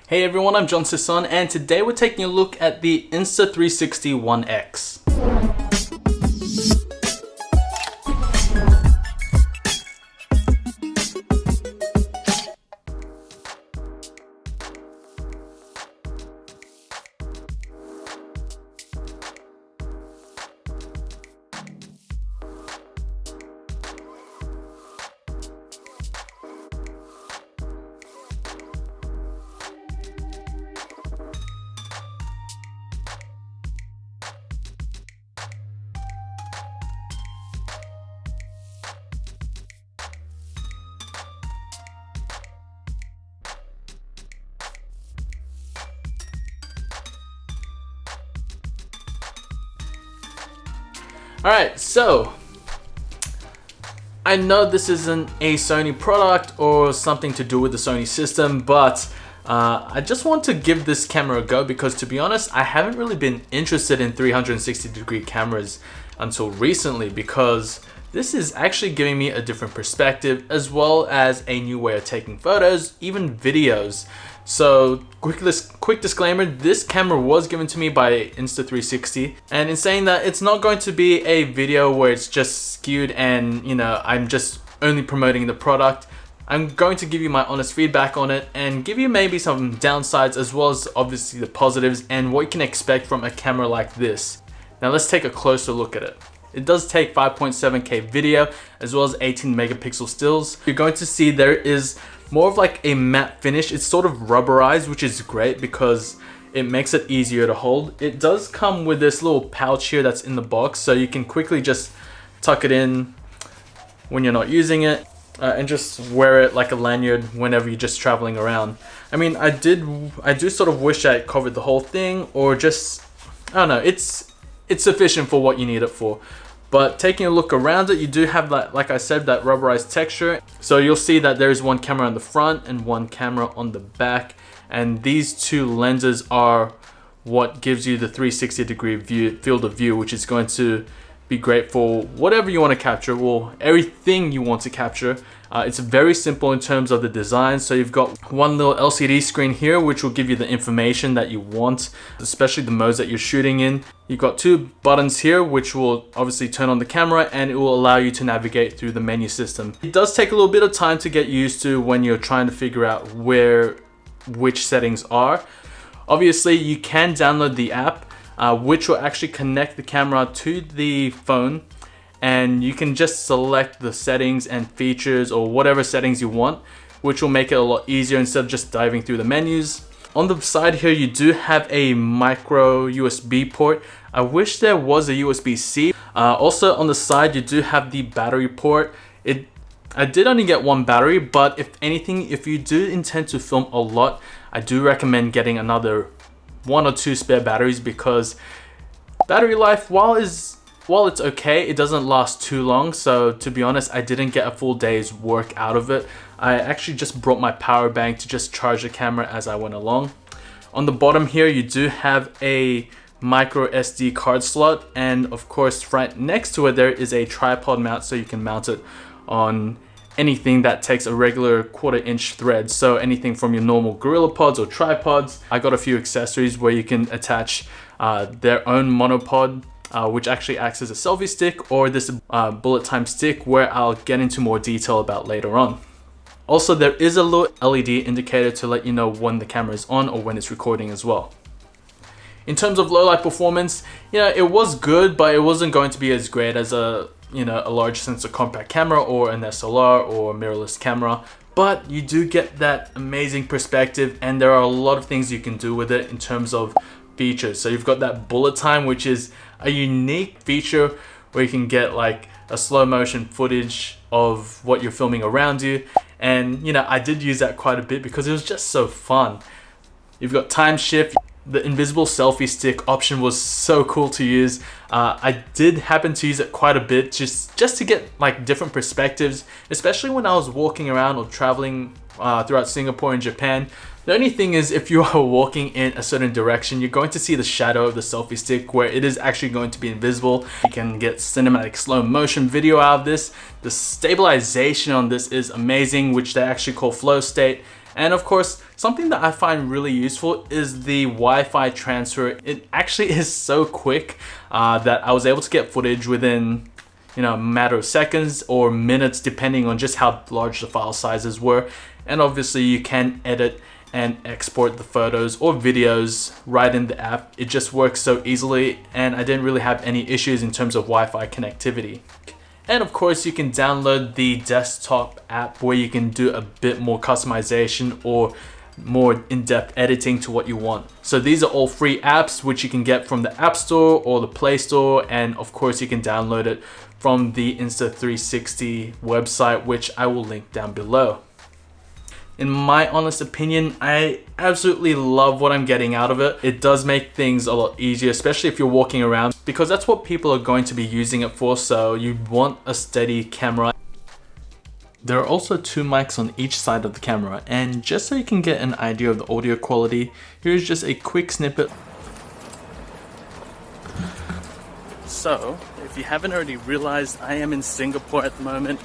Hey everyone, I'm John Sisson, and today we're taking a look at the Insta360 ONE X. Alright, so I know this isn't a Sony product or something to do with the Sony system, but I just want to give this camera a go because, to be honest, I haven't really been interested in 360-degree cameras until recently, because this is actually giving me a different perspective as well as a new way of taking photos, even videos. So quick disclaimer, this camera was given to me by Insta360, and in saying that, it's not going to be a video where it's just skewed and, you know, I'm just only promoting the product. I'm going to give you my honest feedback on it and give you maybe some downsides as well as obviously the positives and what you can expect from a camera like this. Now let's take a closer look at it. It does take 5.7K video as well as 18 megapixel stills. You're going to see there is more of like a matte finish. It's sort of rubberized, which is great because it makes it easier to hold. It does come with this little pouch here that's in the box, so you can quickly just tuck it in when you're not using it and just wear it like a lanyard whenever you're just traveling around. I mean, I do sort of wish I covered the whole thing, or just, I don't know, it's sufficient for what you need it for. But taking a look around it, you do have that, like I said, that rubberized texture. So you'll see that there is one camera on the front and one camera on the back. And these two lenses are what gives you the 360-degree view, field of view, which is going to be great for whatever you want to capture, well, everything you want to capture. It's very simple in terms of the design. So you've got one little LCD screen here, which will give you the information that you want, especially the modes that you're shooting in. You've got two buttons here, which will obviously turn on the camera, and it will allow you to navigate through the menu system. It does take a little bit of time to get used to when you're trying to figure out which settings are. Obviously, you can download the app, which will actually connect the camera to the phone, and you can just select the settings and features or whatever settings you want, which will make it a lot easier instead of just diving through the menus. On the side here, you do have a micro USB port. I wish there was a USB-C. Also on the side, you do have the battery port. I did only get one battery, but if anything, if you do intend to film a lot, I do recommend getting another 1 or 2 spare batteries, because battery life, while it's okay, it doesn't last too long. So to be honest, I didn't get a full day's work out of it. I actually just brought my power bank to just charge the camera as I went along. On the bottom here, you do have a micro SD card slot, and of course right next to it there is a tripod mount, so you can mount it on anything that takes a regular 1/4 inch thread. So anything from your normal GorillaPods or tripods. I got a few accessories where you can attach their own monopod, which actually acts as a selfie stick, or this bullet time stick, where I'll get into more detail about later on. Also, there is a little LED indicator to let you know when the camera is on or when it's recording as well. In terms of low light performance, you know, it was good, but it wasn't going to be as great as a large sensor compact camera or an SLR or a mirrorless camera. But you do get that amazing perspective, and there are a lot of things you can do with it in terms of features. So you've got that bullet time, which is a unique feature where you can get like a slow motion footage of what you're filming around you. And you know, I did use that quite a bit because it was just so fun. You've got time shift. The invisible selfie stick option was so cool to use. I did happen to use it quite a bit just to get like different perspectives, especially when I was walking around or traveling throughout Singapore and Japan. The only thing is, if you are walking in a certain direction, you're going to see the shadow of the selfie stick where it is actually going to be invisible. You can get cinematic slow motion video out of this. The stabilization on this is amazing, which they actually call flow state. And of course, something that I find really useful is the Wi-Fi transfer. It actually is so quick that I was able to get footage within a matter of seconds or minutes, depending on just how large the file sizes were. And obviously you can edit and export the photos or videos right in the app. It just works so easily, and I didn't really have any issues in terms of Wi-Fi connectivity. And of course, you can download the desktop app where you can do a bit more customization or more in-depth editing to what you want. So these are all free apps which you can get from the App Store or the Play Store, and of course you can download it from the Insta360 website, which I will link down below. In my honest opinion, I absolutely love what I'm getting out of it. It does make things a lot easier, especially if you're walking around, because that's what people are going to be using it for, so you want a steady camera. There are also 2 mics on each side of the camera, and just so you can get an idea of the audio quality, here's just a quick snippet. So, if you haven't already realized, I am in Singapore at the moment.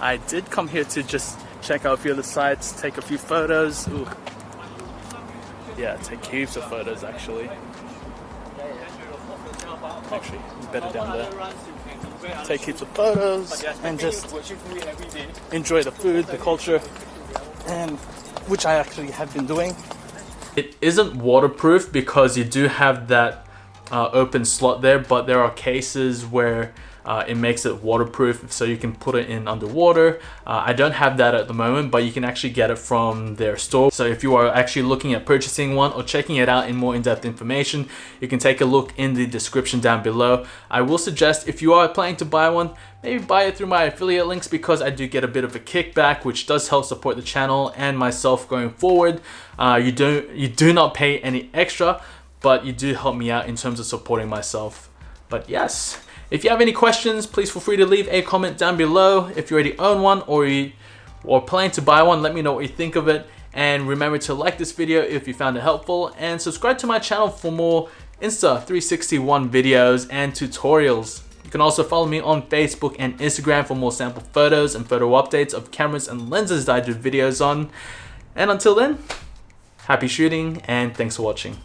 I did come here to just check out a few of the sites, take a few photos. Ooh. Yeah, take heaps of photos actually. Actually, better down there. Take heaps of photos and just enjoy the food, the culture, and which I actually have been doing. It isn't waterproof because you do have that open slot there, but there are cases where it makes it waterproof, so you can put it in underwater. I don't have that at the moment, but you can actually get it from their store. So if you are actually looking at purchasing one or checking it out in more in-depth information, you can take a look in the description down below. I will suggest, if you are planning to buy one, maybe buy it through my affiliate links, because I do get a bit of a kickback, which does help support the channel and myself going forward. You do not pay any extra, but you do help me out in terms of supporting myself. But yes, if you have any questions, please feel free to leave a comment down below. If you already own one or plan to buy one, let me know what you think of it. And remember to like this video if you found it helpful, and subscribe to my channel for more Insta360 videos and tutorials. You can also follow me on Facebook and Instagram for more sample photos and photo updates of cameras and lenses that I do videos on. And until then, happy shooting and thanks for watching.